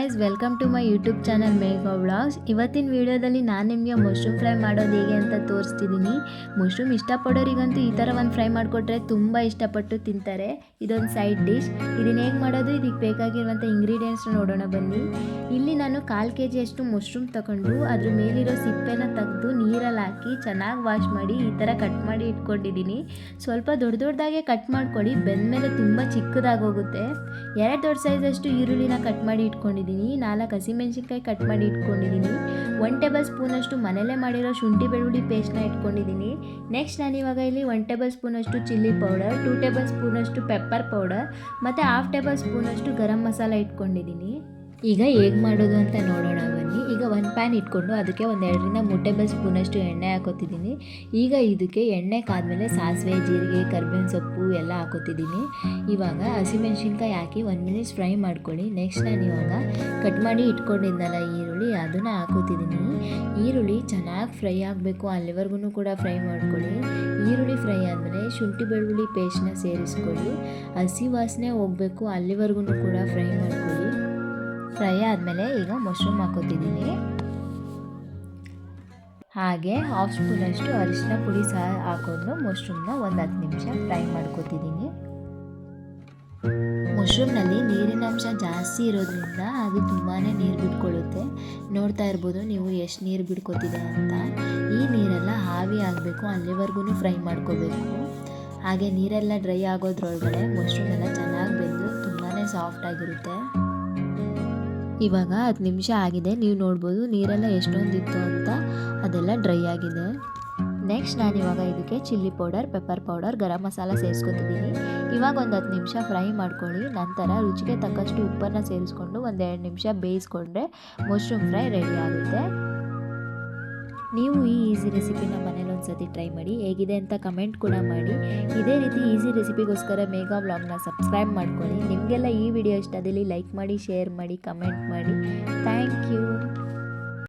Guys, welcome to my YouTube channel Megha vlogs. ಇವತ್ತಿನ ವಿಡಿಯೋದಲ್ಲಿ ನಾನು ನಿಮಗೆ ಮಶ್ರೂಮ್ ಫ್ರೈ ಮಾಡೋದು ಹೇಗೆ ಅಂತ ತೋರಿಸ್ತಿದ್ದೀನಿ. ಮಶ್ರೂಮ್ ಇಷ್ಟಪಡೋರಿಗಂತೂ ಈ ಥರ ಒಂದು ಫ್ರೈ ಮಾಡಿಕೊಟ್ರೆ ತುಂಬ ಇಷ್ಟಪಟ್ಟು ತಿಂತಾರೆ. ಇದೊಂದು ಸೈಡ್ ಡಿಶ್. ಇದನ್ನು ಹೇಗೆ ಮಾಡೋದು, ಇದಕ್ಕೆ ಬೇಕಾಗಿರುವಂಥ ಇಂಗ್ರೀಡಿಯೆಂಟ್ಸ್ನ ನೋಡೋಣ ಬನ್ನಿ. ಇಲ್ಲಿ ನಾನು 1/4 kg ಅಷ್ಟು ಮಶ್ರೂಮ್ ತಗೊಂಡು ಅದ್ರ ಮೇಲಿರೋ ಸಿಪ್ಪೆನ ತೆಗೆದು ನೀರಲ್ಲಿ ಹಾಕಿ ಚೆನ್ನಾಗಿ ವಾಶ್ ಮಾಡಿ ಈ ಥರ ಕಟ್ ಮಾಡಿ ಇಟ್ಕೊಂಡಿದ್ದೀನಿ. ಸ್ವಲ್ಪ ದೊಡ್ಡದಾಗೆ ಕಟ್ ಮಾಡ್ಕೊಳ್ಳಿ, ಬೆಂದಮೇಲೆ ತುಂಬ ಚಿಕ್ಕದಾಗಿ ಹೋಗುತ್ತೆ. 2 ದೊಡ್ಡ ಸೈಜಷ್ಟು ಈರುಳ್ಳಿನ ಕಟ್ ಮಾಡಿ ಇಟ್ಕೊಂಡಿದ್ದೀನಿ. 4 ಹಸಿಮೆಣಸಿನ್ಕಾಯಿ ಕಟ್ ಮಾಡಿ ಇಟ್ಕೊಂಡಿದ್ದೀನಿ. 1 ಟೇಬಲ್ ಸ್ಪೂನಷ್ಟು ಮನೇಲೇ ಮಾಡಿರೋ ಶುಂಠಿ ಬೆಳ್ಳುಳ್ಳಿ ಪೇಸ್ಟ್ನ ಇಟ್ಕೊಂಡಿದ್ದೀನಿ. ನೆಕ್ಸ್ಟ್ ನಾನಿವಾಗ ಇಲ್ಲಿ 1 ಟೇಬಲ್ ಸ್ಪೂನಷ್ಟು ಚಿಲ್ಲಿ ಪೌಡರ್, 2 ಟೇಬಲ್ ಸ್ಪೂನಷ್ಟು ಪೆಪ್ಪರ್ ಪೌಡರ್ ಮತ್ತು 1/2 ಟೇಬಲ್ ಸ್ಪೂನಷ್ಟು ಗರಂ ಮಸಾಲ ಇಟ್ಕೊಂಡಿದ್ದೀನಿ. ಈಗ ಹೇಗೆ ಮಾಡೋದು ಅಂತ ನೋಡೋಣ ಬನ್ನಿ. ಈಗ ಒಂದು ಪ್ಯಾನ್ ಇಟ್ಕೊಂಡು ಅದಕ್ಕೆ 1 2ರಿಂದ 3 ಟೇಬಲ್ ಸ್ಪೂನಷ್ಟು ಎಣ್ಣೆ ಹಾಕೋತಿದ್ದೀನಿ. ಈಗ ಇದಕ್ಕೆ ಎಣ್ಣೆ ಕಾದ್ಮೇಲೆ ಸಾಸಿವೆ, ಜೀರಿಗೆ, ಕರಿಬೇವಿನ ಸೊಪ್ಪು ಎಲ್ಲ ಹಾಕೋತಿದ್ದೀನಿ. ಇವಾಗ ಹಸಿಮೆಣಸಿನ್ಕಾಯಿ ಹಾಕಿ 1 ಮಿನಿಟ್ಸ್ ಫ್ರೈ ಮಾಡ್ಕೊಳ್ಳಿ. ನೆಕ್ಸ್ಟ್ ನಾನು ಇವಾಗ ಕಟ್ ಮಾಡಿ ಇಟ್ಕೊಂಡಿದ್ದಲ್ಲ ಈರುಳ್ಳಿ, ಅದನ್ನು ಹಾಕೋತಿದ್ದೀನಿ. ಈರುಳ್ಳಿ ಚೆನ್ನಾಗಿ ಫ್ರೈ ಆಗಬೇಕು, ಅಲ್ಲಿವರೆಗೂ ಕೂಡ ಫ್ರೈ ಮಾಡ್ಕೊಳ್ಳಿ. ಈರುಳ್ಳಿ ಫ್ರೈ ಆದಮೇಲೆ ಶುಂಠಿ ಬೆಳ್ಳುಳ್ಳಿ ಪೇಸ್ಟ್ನ ಸೇರಿಸ್ಕೊಳ್ಳಿ. ಹಸಿ ವಾಸನೆ ಹೋಗಬೇಕು, ಅಲ್ಲಿವರೆಗೂ ಕೂಡ ಫ್ರೈ ಮಾಡ್ಕೊಳ್ಳಿ. ಫ್ರೈ ಆದಮೇಲೆ ಈಗ ಮಶ್ರೂಮ್ ಹಾಕೋತಿದ್ದೀನಿ. ಹಾಗೆ 1/2 ಸ್ಪೂನಷ್ಟು ಅರಿಶಿನ ಪುಡಿ ಸಹ ಹಾಕೊಂಡು ಮಶ್ರೂಮ್ನ 10 ನಿಮಿಷ ಫ್ರೈ ಮಾಡ್ಕೋತಿದ್ದೀನಿ. ಮಶ್ರೂಮ್ನಲ್ಲಿ ನೀರಿನ ಅಂಶ ಜಾಸ್ತಿ ಇರೋದ್ರಿಂದ ಅದು ತುಂಬಾ ನೀರು ಬಿಟ್ಕೊಳ್ಳುತ್ತೆ. ನೋಡ್ತಾ ಇರ್ಬೋದು ನೀವು ಎಷ್ಟು ನೀರು ಬಿಡ್ಕೋತಿದೆ ಅಂತ. ಈ ನೀರೆಲ್ಲ ಆವಿ ಆಗಬೇಕು, ಅಲ್ಲಿವರೆಗೂ ಫ್ರೈ ಮಾಡ್ಕೋಬೇಕು. ಹಾಗೆ ನೀರೆಲ್ಲ ಡ್ರೈ ಆಗೋದ್ರೊಳಗಡೆ ಮಶ್ರೂಮ್ ಎಲ್ಲ ಚೆನ್ನಾಗಿ ಬೆಂದು ತುಂಬಾ ಸಾಫ್ಟಾಗಿರುತ್ತೆ. ಇವಾಗ 10 ನಿಮಿಷ ಆಗಿದೆ, ನೀವು ನೋಡ್ಬೋದು ನೀರೆಲ್ಲ ಎಷ್ಟೊಂದಿತ್ತು ಅಂತ, ಅದೆಲ್ಲ ಡ್ರೈ ಆಗಿದೆ. ನೆಕ್ಸ್ಟ್ ನಾನಿವಾಗ ಇದಕ್ಕೆ chilli powder, pepper powder, garam masala ಸೇರಿಸ್ಕೊತಿದ್ದೀನಿ. ಇವಾಗ ಒಂದು 10 ನಿಮಿಷ ಫ್ರೈ ಮಾಡ್ಕೊಳ್ಳಿ. ನಂತರ ರುಚಿಗೆ ತಕ್ಕಷ್ಟು ಉಪ್ಪನ್ನು ಸೇರಿಸ್ಕೊಂಡು 1-2 ನಿಮಿಷ ಬೇಯಿಸ್ಕೊಂಡ್ರೆ ಮಶ್ರೂಮ್ ಫ್ರೈ ರೆಡಿ ಆಗುತ್ತೆ. ನೀವು ಈ ಈಸಿ ರೆಸಿಪಿನ ಮನೇಲಿ ಒಂದ್ಸತಿ ಟ್ರೈ ಮಾಡಿ, ಹೇಗಿದೆ ಅಂತ ಕಮೆಂಟ್ ಕೂಡ ಮಾಡಿ. ಇದೇ ರೀತಿ ಈಸಿ ರೆಸಿಪಿಗೋಸ್ಕರ ಮೇಘಾ ವ್ಲಾಗ್ನ ಸಬ್ಸ್ಕ್ರೈಬ್ ಮಾಡ್ಕೊಳ್ಳಿ. ನಿಮಗೆಲ್ಲ ಈ ವಿಡಿಯೋ ಇಷ್ಟ ಆದಲ್ಲಿ ಲೈಕ್ ಮಾಡಿ, ಶೇರ್ ಮಾಡಿ, ಕಮೆಂಟ್ ಮಾಡಿ. Thank you.